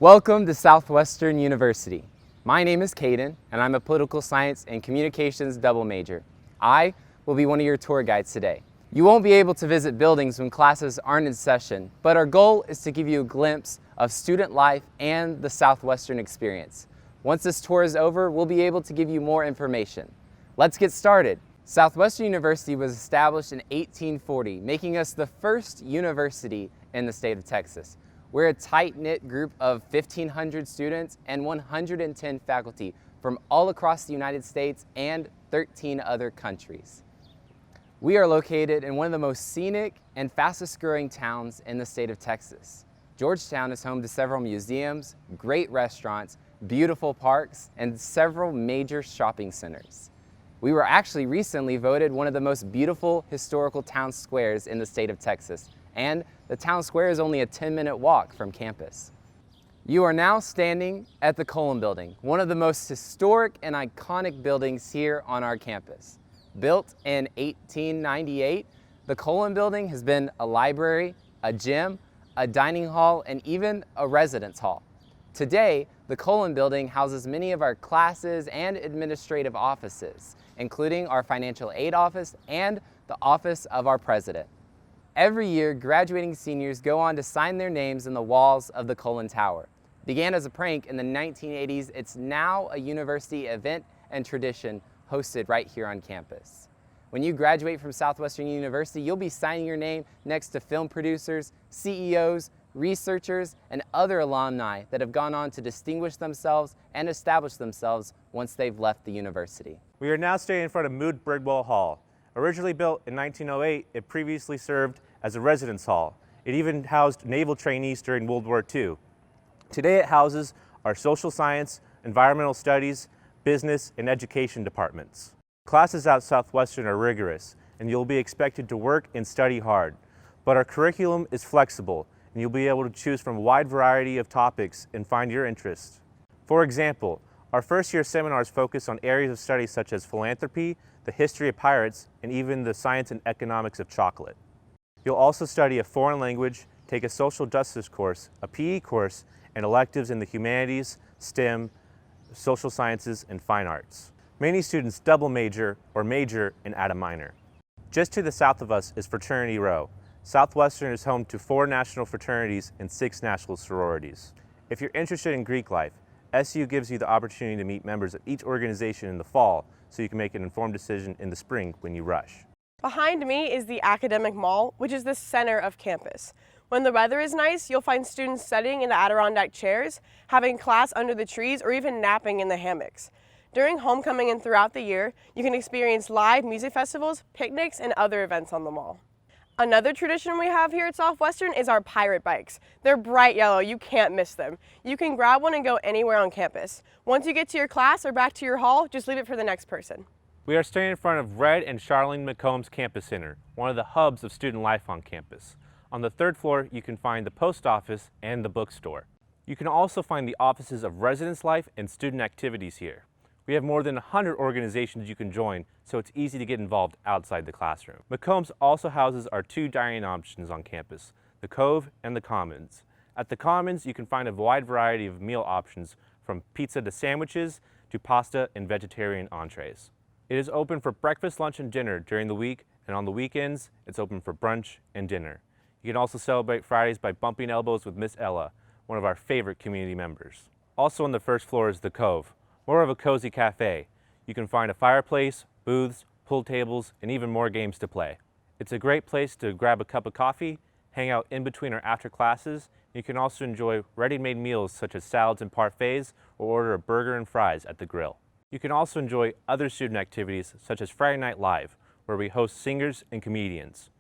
Welcome to Southwestern University. My name is Caden, and I'm a political science and communications double major. I will be one of your tour guides today. You won't be able to visit buildings when classes aren't in session, but our goal is to give you a glimpse of student life and the Southwestern experience. Once this tour is over, we'll be able to give you more information. Let's get started. Southwestern University was established in 1840, making us the first university in the state of Texas. We're a tight-knit group of 1,500 students and 110 faculty from all across the United States and 13 other countries. We are located in one of the most scenic and fastest-growing towns in the state of Texas. Georgetown is home to several museums, great restaurants, beautiful parks, and several major shopping centers. We were actually recently voted one of the most beautiful historical town squares in the state of Texas, and the town square is only a 10-minute walk from campus. You are now standing at the Cullen Building, one of the most historic and iconic buildings here on our campus. Built in 1898, the Cullen Building has been a library, a gym, a dining hall, and even a residence hall. Today, the Cullen Building houses many of our classes and administrative offices, including our financial aid office and the office of our president. Every year, graduating seniors go on to sign their names in the walls of the Cullen Tower. Began as a prank in the 1980s, it's now a university event and tradition hosted right here on campus. When you graduate from Southwestern University, you'll be signing your name next to film producers, CEOs, researchers, and other alumni that have gone on to distinguish themselves and establish themselves once they've left the university. We are now standing in front of Mood Brigwell Hall. Originally built in 1908, it previously served as a residence hall. It even housed naval trainees during World War II. Today it houses our social science, environmental studies, business, and education departments. Classes at Southwestern are rigorous, and you'll be expected to work and study hard. But our curriculum is flexible, and you'll be able to choose from a wide variety of topics and find your interests. For example, our first year seminars focus on areas of study such as philanthropy, the history of pirates, and even the science and economics of chocolate. You'll also study a foreign language, take a social justice course, a PE course, and electives in the humanities, STEM, social sciences, and fine arts. Many students double major or major and add a minor. Just to the south of us is Fraternity Row. Southwestern is home to 4 national fraternities and 6 national sororities. If you're interested in Greek life, SU gives you the opportunity to meet members of each organization in the fall so you can make an informed decision in the spring when you rush. Behind me is the Academic Mall, which is the center of campus. When the weather is nice, you'll find students studying in the Adirondack chairs, having class under the trees, or even napping in the hammocks. During homecoming and throughout the year, you can experience live music festivals, picnics, and other events on the mall. Another tradition we have here at Southwestern is our pirate bikes. They're bright yellow, you can't miss them. You can grab one and go anywhere on campus. Once you get to your class or back to your hall, just leave it for the next person. We are standing in front of Red and Charlene McCombs Campus Center, one of the hubs of student life on campus. On the 3rd floor, you can find the post office and the bookstore. You can also find the offices of residence life and student activities here. We have more than 100 organizations you can join, so it's easy to get involved outside the classroom. McCombs also houses our 2 dining options on campus, the Cove and the Commons. At the Commons, you can find a wide variety of meal options from pizza to sandwiches to pasta and vegetarian entrees. It is open for breakfast, lunch, and dinner during the week, and on the weekends, it's open for brunch and dinner. You can also celebrate Fridays by bumping elbows with Miss Ella, one of our favorite community members. Also on the 1st floor is the Cove, more of a cozy cafe. You can find a fireplace, booths, pool tables, and even more games to play. It's a great place to grab a cup of coffee, hang out in between or after classes. You can also enjoy ready-made meals such as salads and parfaits, or order a burger and fries at the grill. You can also enjoy other student activities such as Friday Night Live, where we host singers and comedians.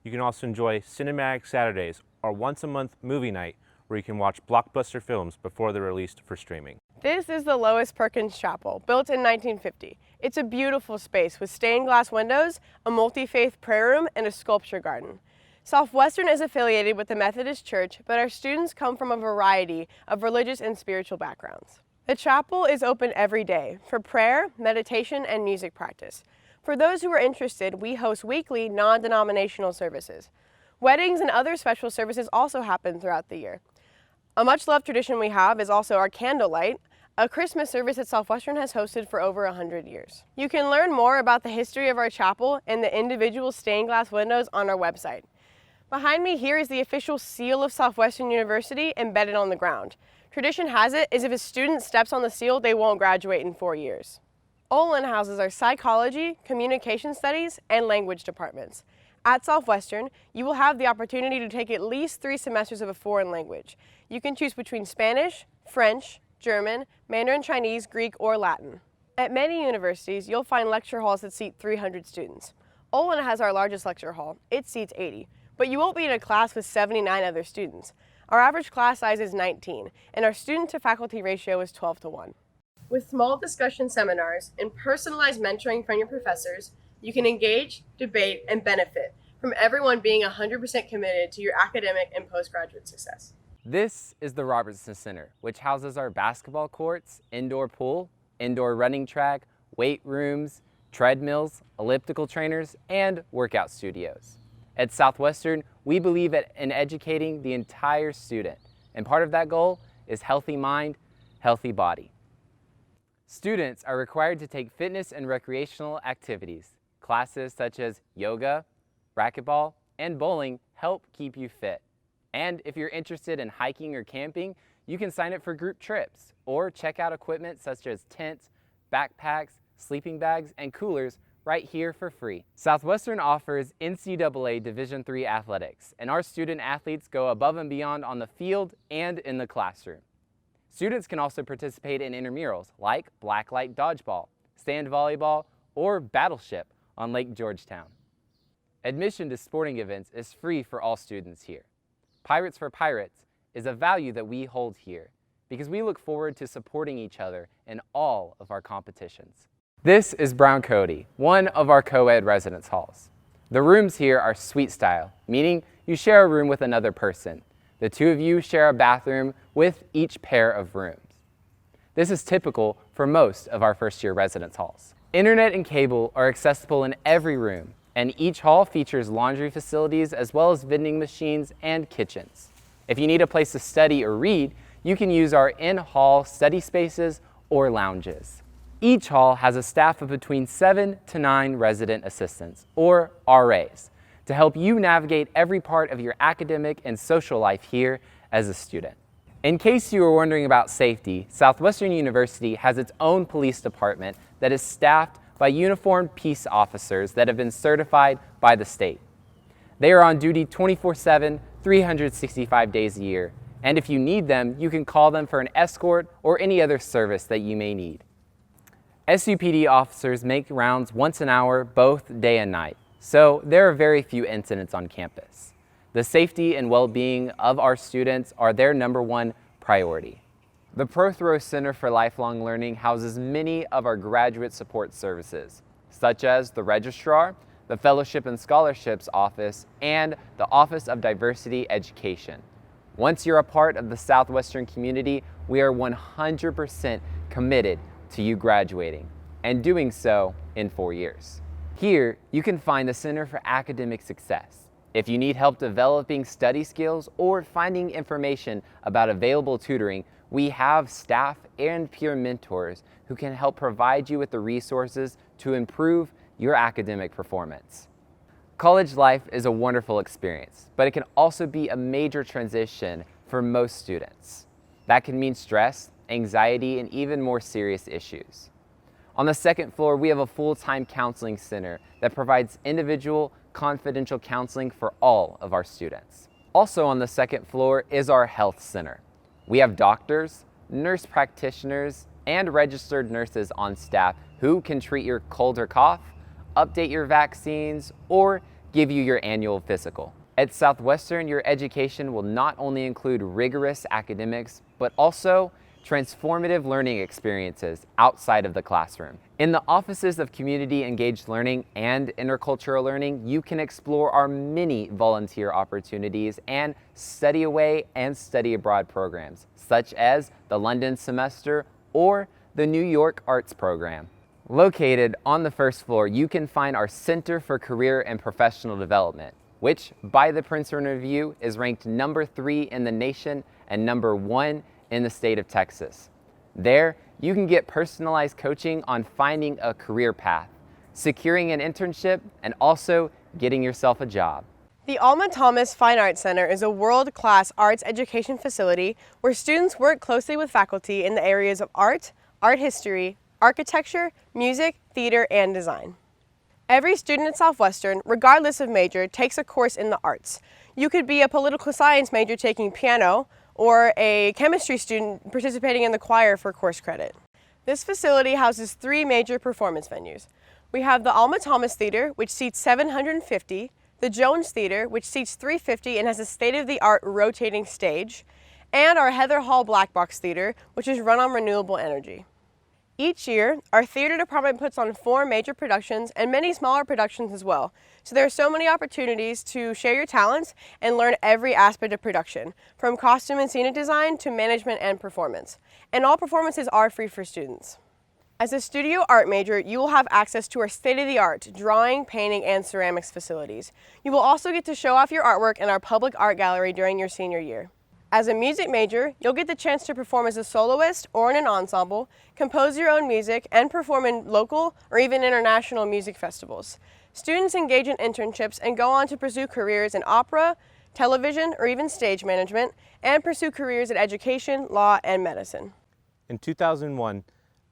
You can also enjoy Cinematic Saturdays, or once-a-month movie night, where you can watch blockbuster films before they're released for streaming. This is the Lois Perkins Chapel, built in 1950. It's a beautiful space with stained glass windows, a multi-faith prayer room, and a sculpture garden. Southwestern is affiliated with the Methodist Church, but our students come from a variety of religious and spiritual backgrounds. The chapel is open every day for prayer, meditation, and music practice. For those who are interested, we host weekly non-denominational services. Weddings and other special services also happen throughout the year. A much loved tradition we have is also our candlelight, a Christmas service that Southwestern has hosted for over 100 years. You can learn more about the history of our chapel and the individual stained glass windows on our website. Behind me here is the official seal of Southwestern University embedded on the ground. Tradition has it is if a student steps on the seal, they won't graduate in 4 years. Olin houses our psychology, communication studies, and language departments. At Southwestern, you will have the opportunity to take at least 3 semesters of a foreign language. You can choose between Spanish, French, German, Mandarin Chinese, Greek, or Latin. At many universities, you'll find lecture halls that seat 300 students. Olin has our largest lecture hall. It seats 80, but you won't be in a class with 79 other students. Our average class size is 19, and our student-to-faculty ratio is 12:1. With small discussion seminars and personalized mentoring from your professors, you can engage, debate, and benefit from everyone being 100% committed to your academic and postgraduate success. This is the Robertson Center, which houses our basketball courts, indoor pool, indoor running track, weight rooms, treadmills, elliptical trainers, and workout studios. At Southwestern, we believe in educating the entire student, and part of that goal is healthy mind, healthy body. Students are required to take fitness and recreational activities. Classes such as yoga, racquetball, and bowling help keep you fit. And if you're interested in hiking or camping, you can sign up for group trips or check out equipment such as tents, backpacks, sleeping bags, and coolers right here for free. Southwestern offers NCAA Division III athletics, and our student athletes go above and beyond on the field and in the classroom. Students can also participate in intramurals like blacklight dodgeball, sand volleyball, or battleship on Lake Georgetown. Admission to sporting events is free for all students here. Pirates for Pirates is a value that we hold here because we look forward to supporting each other in all of our competitions. This is Brown Cody, one of our co-ed residence halls. The rooms here are suite style, meaning you share a room with another person. The 2 of you share a bathroom with each pair of rooms. This is typical for most of our first-year residence halls. Internet and cable are accessible in every room, and each hall features laundry facilities as well as vending machines and kitchens. If you need a place to study or read, you can use our in-hall study spaces or lounges. Each hall has a staff of between 7 to 9 resident assistants, or RAs, to help you navigate every part of your academic and social life here as a student. In case you were wondering about safety, Southwestern University has its own police department that is staffed by uniformed peace officers that have been certified by the state. They are on duty 24/7, 365 days a year, and if you need them, you can call them for an escort or any other service that you may need. SUPD officers make rounds once an hour, both day and night, so there are very few incidents on campus. The safety and well-being of our students are their #1 priority. The Prothero Center for Lifelong Learning houses many of our graduate support services, such as the Registrar, the Fellowship and Scholarships Office, and the Office of Diversity Education. Once you're a part of the Southwestern community, we are 100% committed to you graduating, and doing so in 4 years. Here, you can find the Center for Academic Success. If you need help developing study skills or finding information about available tutoring, we have staff and peer mentors who can help provide you with the resources to improve your academic performance. College life is a wonderful experience, but it can also be a major transition for most students. That can mean stress, anxiety, and even more serious issues. On the 2nd floor, we have a full-time counseling center that provides individual, confidential counseling for all of our students. Also on the 2nd floor is our health center. We have doctors, nurse practitioners, and registered nurses on staff who can treat your cold or cough, update your vaccines, or give you your annual physical. At Southwestern, your education will not only include rigorous academics, but also transformative learning experiences outside of the classroom. In the offices of Community Engaged Learning and Intercultural Learning, you can explore our many volunteer opportunities and study away and study abroad programs, such as the London semester or the New York Arts program. Located on the 1st floor, you can find our Center for Career and Professional Development. which by the Princeton Review is ranked number 3 in the nation and number 1 in the state of Texas. There, you can get personalized coaching on finding a career path, securing an internship, and also getting yourself a job. The Alma Thomas Fine Arts Center is a world-class arts education facility where students work closely with faculty in the areas of art, art history, architecture, music, theater, and design. Every student at Southwestern, regardless of major, takes a course in the arts. You could be a political science major taking piano, or a chemistry student participating in the choir for course credit. This facility houses 3 major performance venues. We have the Alma Thomas Theater, which seats 750, the Jones Theater, which seats 350 and has a state-of-the-art rotating stage, and our Heather Hall Black Box Theater, which is run on renewable energy. Each year, our theater department puts on 4 major productions and many smaller productions as well. So there are so many opportunities to share your talents and learn every aspect of production, from costume and scenic design to management and performance. And all performances are free for students. As a studio art major, you will have access to our state-of-the-art drawing, painting, and ceramics facilities. You will also get to show off your artwork in our public art gallery during your senior year. As a music major, you'll get the chance to perform as a soloist or in an ensemble, compose your own music, and perform in local or even international music festivals. Students engage in internships and go on to pursue careers in opera, television, or even stage management, and pursue careers in education, law, and medicine. In 2001,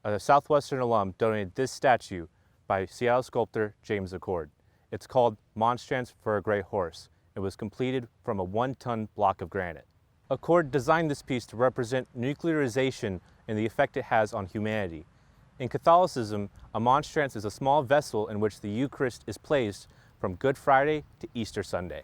a Southwestern alum donated this statue by Seattle sculptor James Accord. It's called Monstrance for a Gray Horse. It was completed from a 1-ton block of granite. Accord designed this piece to represent nuclearization and the effect it has on humanity. In Catholicism, a monstrance is a small vessel in which the Eucharist is placed from Good Friday to Easter Sunday.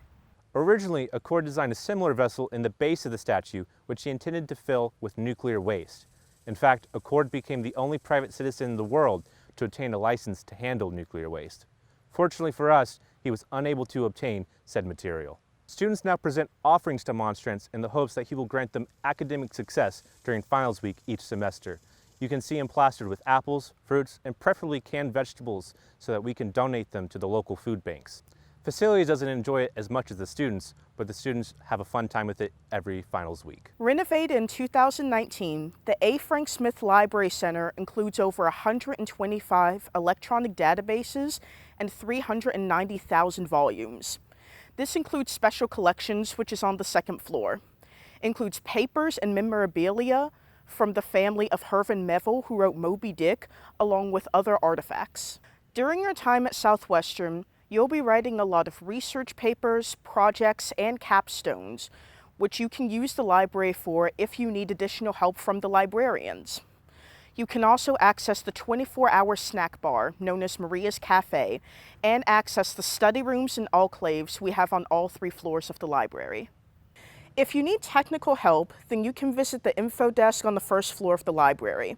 Originally, Accord designed a similar vessel in the base of the statue, which he intended to fill with nuclear waste. In fact, Accord became the only private citizen in the world to obtain a license to handle nuclear waste. Fortunately for us, he was unable to obtain said material. Students now present offerings to Monstrance in the hopes that he will grant them academic success during finals week each semester. You can see him plastered with apples, fruits, and preferably canned vegetables so that we can donate them to the local food banks. Facilities doesn't enjoy it as much as the students, but the students have a fun time with it every finals week. Renovated in 2019, the A. Frank Smith Library Center includes over 125 electronic databases and 390,000 volumes. This includes special collections, which is on the 2nd floor. Includes papers and memorabilia from the family of Herman Melville, who wrote Moby Dick, along with other artifacts. During your time at Southwestern, you'll be writing a lot of research papers, projects, and capstones, which you can use the library for if you need additional help from the librarians. You can also access the 24-hour snack bar, known as Maria's Cafe, and access the study rooms and alcoves we have on all 3 floors of the library. If you need technical help, then you can visit the info desk on the 1st floor of the library.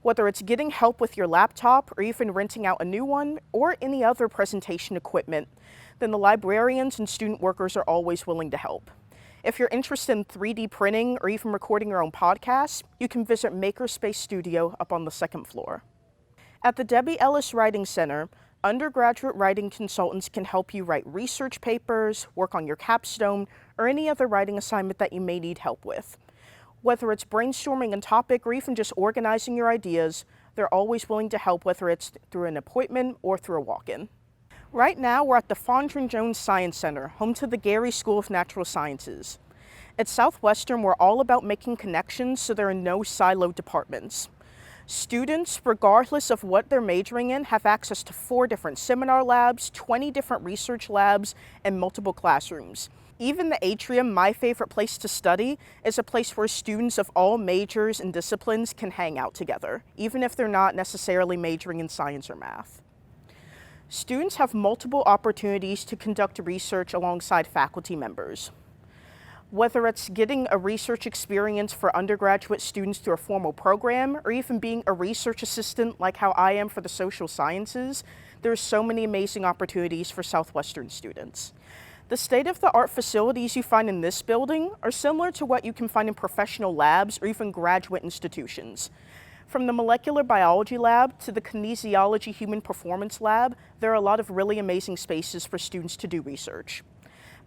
Whether it's getting help with your laptop or even renting out a new one or any other presentation equipment, then the librarians and student workers are always willing to help. If you're interested in 3D printing or even recording your own podcasts, you can visit Makerspace Studio up on the 2nd floor. At the Debbie Ellis Writing Center, undergraduate writing consultants can help you write research papers, work on your capstone, or any other writing assignment that you may need help with. Whether it's brainstorming a topic or even just organizing your ideas, they're always willing to help, whether it's through an appointment or through a walk-in. Right now, we're at the Fondren Jones Science Center, home to the Gary School of Natural Sciences. At Southwestern, we're all about making connections, so there are no siloed departments. Students, regardless of what they're majoring in, have access to 4 different seminar labs, 20 different research labs, and multiple classrooms. Even the atrium, my favorite place to study, is a place where students of all majors and disciplines can hang out together, even if they're not necessarily majoring in science or math. Students have multiple opportunities to conduct research alongside faculty members. Whether it's getting a research experience for undergraduate students through a formal program, or even being a research assistant like how I am for the social sciences, there's so many amazing opportunities for Southwestern students. The state-of-the-art facilities you find in this building are similar to what you can find in professional labs or even graduate institutions. From the molecular biology lab to the kinesiology human performance lab, there are a lot of really amazing spaces for students to do research.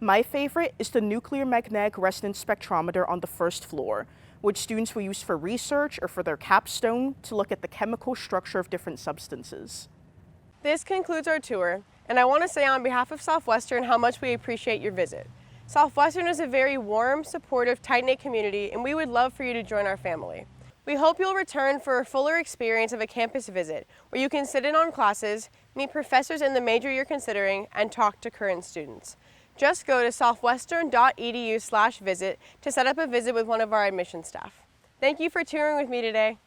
My favorite is the nuclear magnetic resonance spectrometer on the first floor, which students will use for research or for their capstone to look at the chemical structure of different substances. This concludes our tour, and I want to say on behalf of Southwestern how much we appreciate your visit. Southwestern is a very warm, supportive, tight-knit community, and we would love for you to join our family. We hope you'll return for a fuller experience of a campus visit, where you can sit in on classes, meet professors in the major you're considering, and talk to current students. Just go to southwestern.edu/visit to set up a visit with one of our admission staff. Thank you for touring with me today.